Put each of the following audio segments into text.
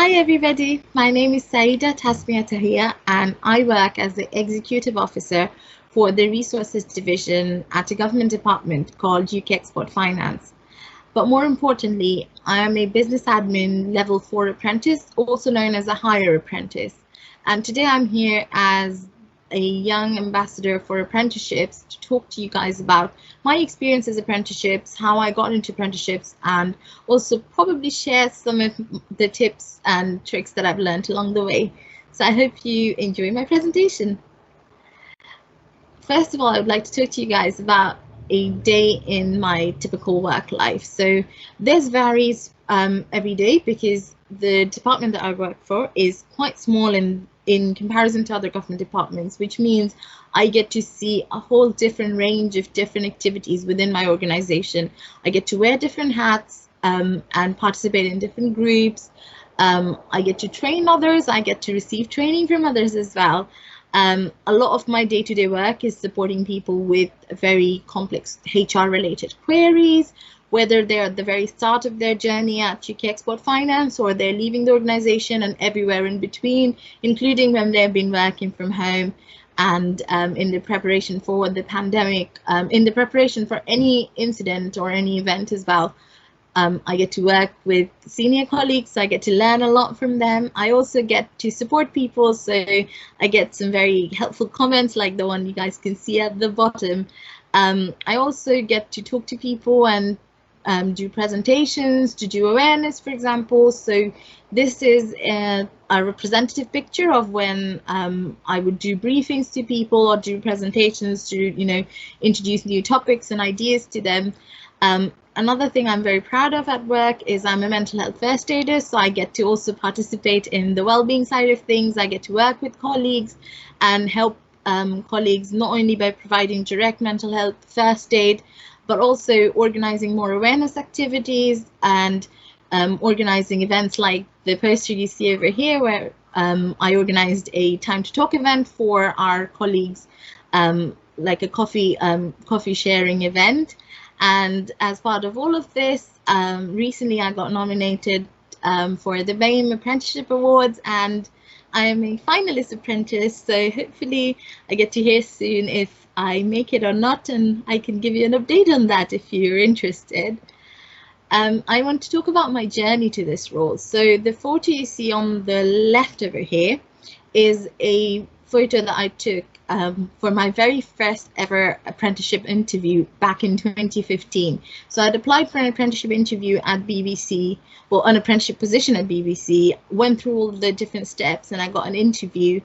Hi everybody, my name is Tasmia Tahia and I work as the Executive Officer for the Resources Division at a government department called UK Export Finance. But more importantly, I am a Business Admin Level 4 apprentice, also known as a Higher Apprentice. And today I'm here as a young ambassador for apprenticeships to talk to you guys about my experience as apprenticeships, how I got into apprenticeships, and also probably share some of the tips and tricks that I've learned along the way. So I hope you enjoy my presentation. First of all, I would like to talk to you guys about a day in my typical work life. So this varies every day because the department that I work for is quite small in comparison to other government departments, which means I get to see a whole different range of different activities within my organization. I get to wear different hats and participate in different groups. I get to train others. I get to receive training from others as well. A lot of my day-to-day work is supporting people with very complex HR-related queries, whether they're at the very start of their journey at UK Export Finance or they're leaving the organization and everywhere in between, including when they've been working from home and in the preparation for the pandemic, in the preparation for any incident or any event as well. I get to work with senior colleagues, so I get to learn a lot from them. I also get to support people, so I get some very helpful comments like the one you guys can see at the bottom. I also get to talk to people and do presentations, to do awareness, for example. So this is a representative picture of when I would do briefings to people or do presentations to, introduce new topics and ideas to them. Another thing I'm very proud of at work is I'm a mental health first aider, so I get to also participate in the well-being side of things. I get to work with colleagues and help colleagues not only by providing direct mental health first aid, but also organizing more awareness activities and organizing events like the poster you see over here, where I organized a Time to Talk event for our colleagues, like a coffee sharing event. And as part of all of this, recently I got nominated for the BAME Apprenticeship Awards, and I am a finalist apprentice, so hopefully I get to hear soon if I make it or not, and I can give you an update on that if you're interested. I want to talk about my journey to this role. So the photo you see on the left over here is a photo that I took for my very first ever apprenticeship interview back in 2015. So I'd applied for an apprenticeship interview at BBC, well, an apprenticeship position at BBC, went through all the different steps and I got an interview.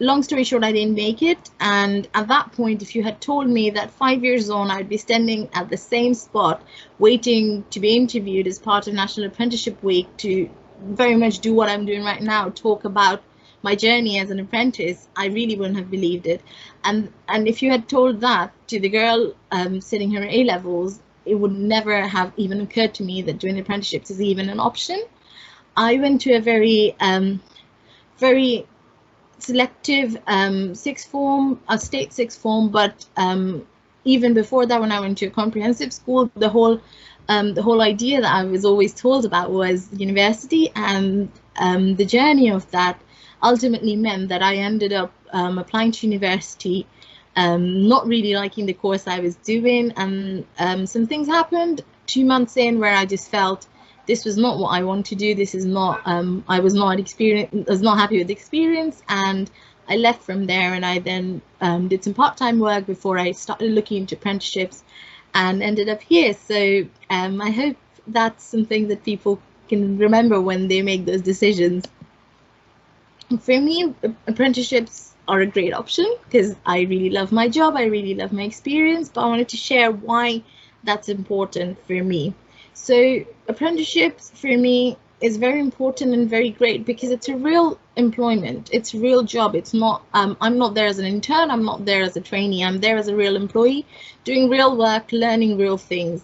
Long story short, I didn't make it. And at that point, if you had told me that 5 years on, I'd be standing at the same spot, waiting to be interviewed as part of National Apprenticeship Week to very much do what I'm doing right now, talk about my journey as an apprentice, I really wouldn't have believed it. And if you had told that to the girl sitting here at A-levels, it would never have even occurred to me that doing apprenticeships is even an option. I went to a very selective sixth form, a state sixth form, but even before that, when I went to a comprehensive school, the whole idea that I was always told about was university, and the journey of that ultimately meant that I ended up applying to university, not really liking the course I was doing, and some things happened 2 months in where I just felt this was not what I want to do. This is not, I was not happy with the experience, and I left from there, and I then did some part-time work before I started looking into apprenticeships and ended up here. So I hope that's something that people can remember when they make those decisions. For me, apprenticeships are a great option because I really love my job, I really love my experience, but I wanted to share why that's important for me. So apprenticeships for me is very important and very great because it's a real employment, it's a real job. It's not, I'm not there as an intern, I'm not there as a trainee, I'm there as a real employee, doing real work, learning real things.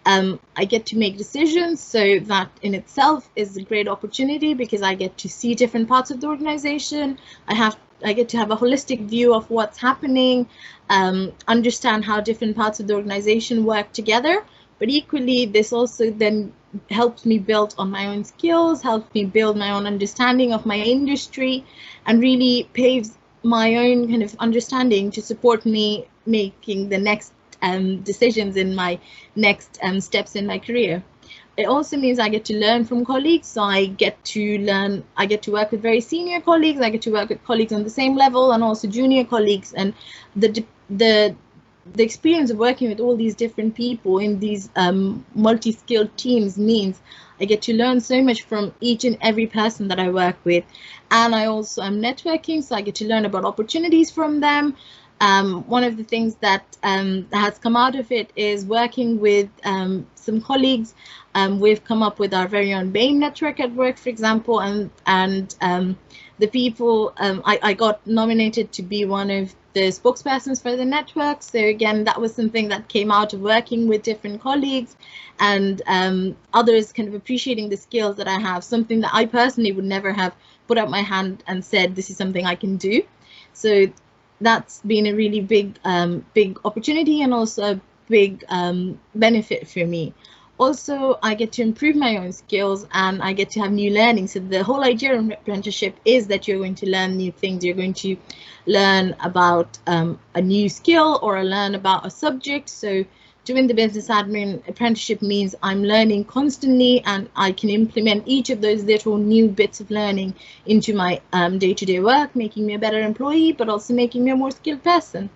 I get to make decisions, so that in itself is a great opportunity because I get to see different parts of the organization. I get to have a holistic view of what's happening, understand how different parts of the organization work together. But equally, this also then helps me build on my own skills, helps me build my own understanding of my industry, and really paves my own kind of understanding to support me making the next decisions in my next steps in my career. It also means I get to learn from colleagues. So I get to work with very senior colleagues. I get to work with colleagues on the same level and also junior colleagues. And the experience of working with all these different people in these multi-skilled teams means I get to learn so much from each and every person that I work with. And I also am networking, so I get to learn about opportunities from them. One of the things that has come out of it is working with some colleagues. We've come up with our very own BAME network at work, for example, and the people, I got nominated to be one of the spokespersons for the network. So again, that was something that came out of working with different colleagues and others kind of appreciating the skills that I have, something that I personally would never have put up my hand and said, this is something I can do. So that's been a really big opportunity and also a big benefit for me. Also, I get to improve my own skills and I get to have new learning. So the whole idea of apprenticeship is that you're going to learn new things. You're going to learn about a new skill or learn about a subject. So doing the business admin apprenticeship means I'm learning constantly and I can implement each of those little new bits of learning into my day-to-day work, making me a better employee, but also making me a more skilled person.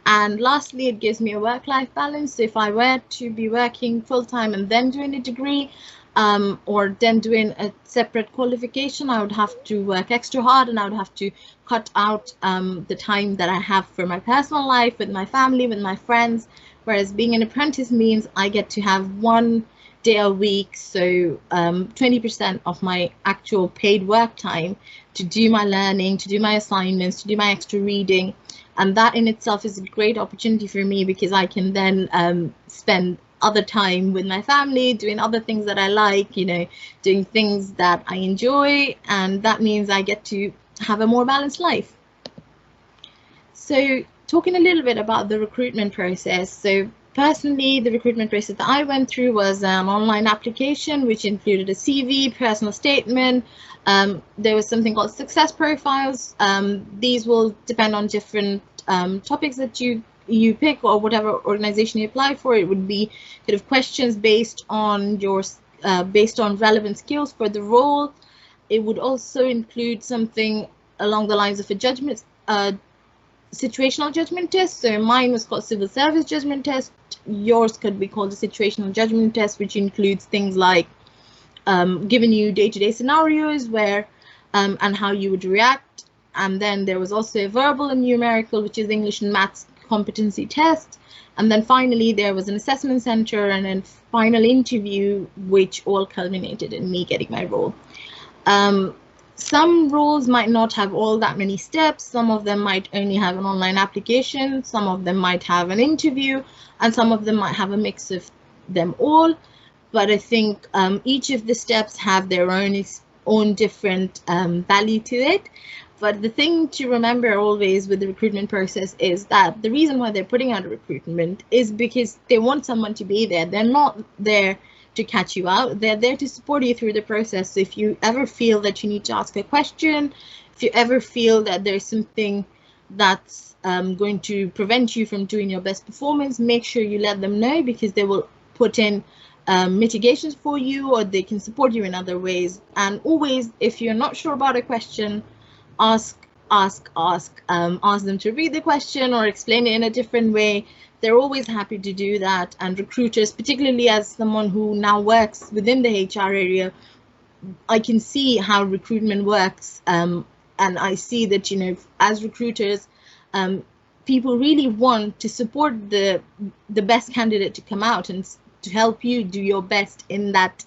And lastly, it gives me a work-life balance. So if I were to be working full-time and then doing a degree or then doing a separate qualification, I would have to work extra hard and I would have to cut out the time that I have for my personal life, with my family, with my friends. Whereas being an apprentice means I get to have 1 day a week, so 20% of my actual paid work time to do my learning, to do my assignments, to do my extra reading. And that in itself is a great opportunity for me because I can then spend other time with my family, doing other things that I like, you know, doing things that I enjoy. And that means I get to have a more balanced life. So talking a little bit about the recruitment process. So personally, the recruitment process that I went through was an online application, which included a CV, personal statement. There was something called success profiles. These will depend on different topics that you pick or whatever organization you apply for. It would be kind of questions based on your based on relevant skills for the role. It would also include something along the lines of a judgment situational judgment test. So mine was called civil service judgment test. Yours could be called a situational judgment test, which includes things like giving you day-to-day scenarios where and how you would react. And then there was also a verbal and numerical, which is English and maths competency test. And then finally there was an assessment center and then final interview, which all culminated in me getting my role. Some roles might not have all that many steps. Some of them might only have an online application. Some of them might have an interview, and some of them might have a mix of them all. But I think each of the steps have their own different value to it. But the thing to remember always with the recruitment process is that the reason why they're putting out a recruitment is because they want someone to be there. They're not there to catch you out. They're there to support you through the process. So if you ever feel that you need to ask a question, if you ever feel that there's something that's going to prevent you from doing your best performance, make sure you let them know, because they will put in mitigations for you, or they can support you in other ways. And always, if you're not sure about a question, ask them to read the question or explain it in a different way. They're always happy to do that. And recruiters, particularly as someone who now works within the HR area, I can see how recruitment works. And I see that, you know, as recruiters, people really want to support the best candidate to come out and to help you do your best in that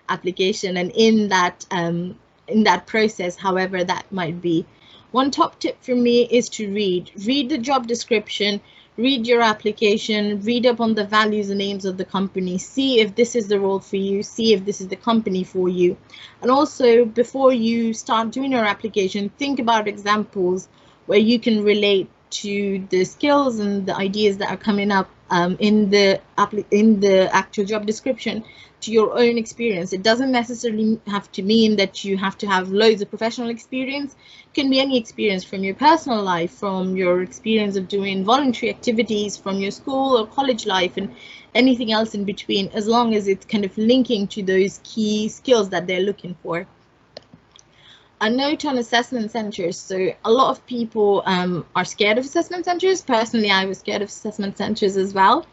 application and in that process, however that might be. One top tip for me is to read the job description, read your application, read up on the values and aims of the company, see if this is the role for you, see if this is the company for you. And also, before you start doing your application, think about examples where you can relate to the skills and the ideas that are coming up in the actual job description to your own experience. It doesn't necessarily have to mean that you have to have loads of professional experience. It can be any experience from your personal life, from your experience of doing voluntary activities, from your school or college life, and anything else in between, as long as it's kind of linking to those key skills that they're looking for. A note on assessment centers. So a lot of people are scared of assessment centers. Personally, I was scared of assessment centers as well,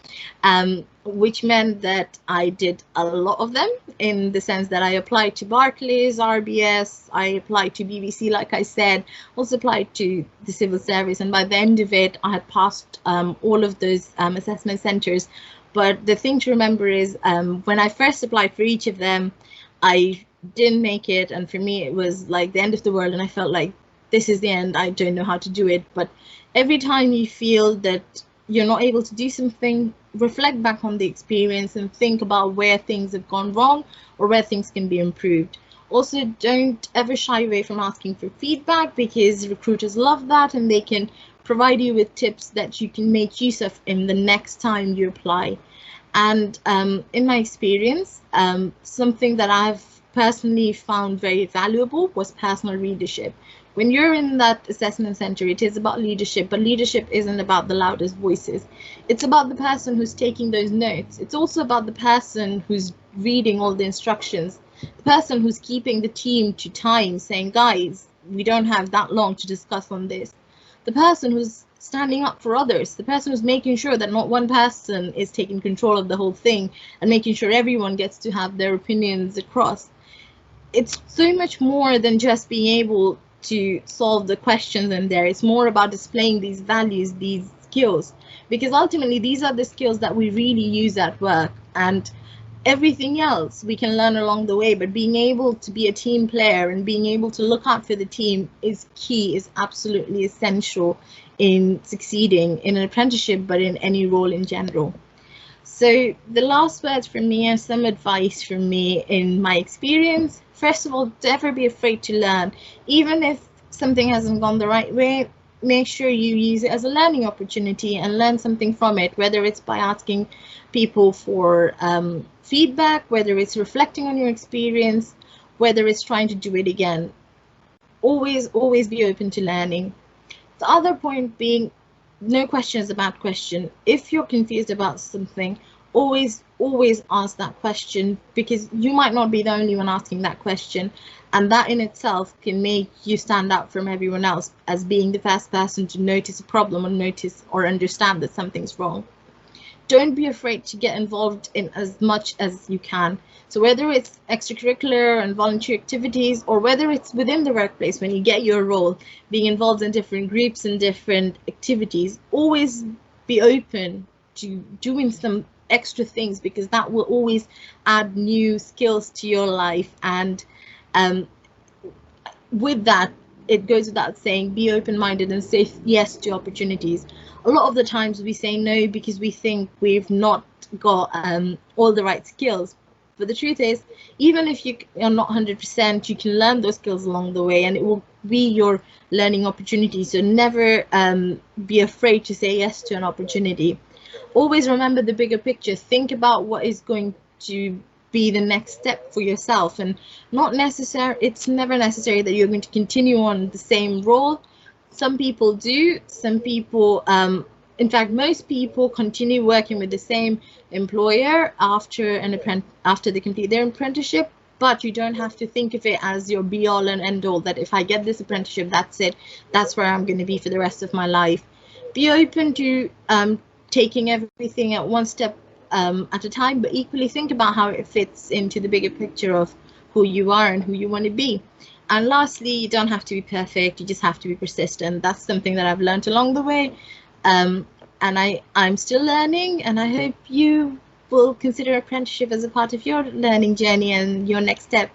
which meant that I did a lot of them, in the sense that I applied to Barclays, RBS, I applied to BBC, like I said, also applied to the civil service, and by the end of it, I had passed all of those assessment centers. But the thing to remember is when I first applied for each of them, I didn't make it, and for me it was like the end of the world, and I felt like this is the end, I don't know how to do it. But every time you feel that you're not able to do something, reflect back on the experience and think about where things have gone wrong or where things can be improved. Also, don't ever shy away from asking for feedback, because recruiters love that, and they can provide you with tips that you can make use of in the next time you apply. And in my experience, something that I've personally found very valuable was personal leadership. When you're in that assessment center, it is about leadership, but leadership isn't about the loudest voices. It's about the person who's taking those notes. It's also about the person who's reading all the instructions, the person who's keeping the team to time, saying, guys, we don't have that long to discuss on this. The person who's standing up for others, the person who's making sure that not one person is taking control of the whole thing and making sure everyone gets to have their opinions across. It's so much more than just being able to solve the questions in there. It's more about displaying these values, these skills, because ultimately these are the skills that we really use at work, and everything else we can learn along the way. But being able to be a team player and being able to look out for the team is key, is absolutely essential in succeeding in an apprenticeship, but in any role in general. So the last words from me are some advice from me in my experience. First of all, never be afraid to learn. Even if something hasn't gone the right way, make sure you use it as a learning opportunity and learn something from it, whether it's by asking people for feedback, whether it's reflecting on your experience, whether it's trying to do it again. Always be open to learning. The other point being, no question is a bad question. If you're confused about something, always ask that question, because you might not be the only one asking that question, and that in itself can make you stand out from everyone else as being the first person to notice a problem or notice or understand that something's wrong. Don't be afraid to get involved in as much as you can. So whether it's extracurricular and voluntary activities, or whether it's within the workplace when you get your role, being involved in different groups and different activities, always be open to doing some extra things, because that will always add new skills to your life. And with that, it goes without saying, be open-minded and say yes to opportunities. A lot of the times we say no because we think we've not got all the right skills. But the truth is, even if you are not 100%, you can learn those skills along the way, and it will be your learning opportunity. So never be afraid to say yes to an opportunity. Always remember the bigger picture. Think about what is going to be the next step for yourself, and it's never necessary that you're going to continue on the same role. Some people do, some people, in fact, most people continue working with the same employer after they complete their apprenticeship, but you don't have to think of it as your be all and end all, that if I get this apprenticeship, that's it, that's where I'm going to be for the rest of my life. Be open to taking everything at one step at a time, but equally think about how it fits into the bigger picture of who you are and who you want to be. And lastly, you don't have to be perfect, you just have to be persistent. That's something that I've learned along the way, and I'm still learning, and I hope you will consider apprenticeship as a part of your learning journey and your next step.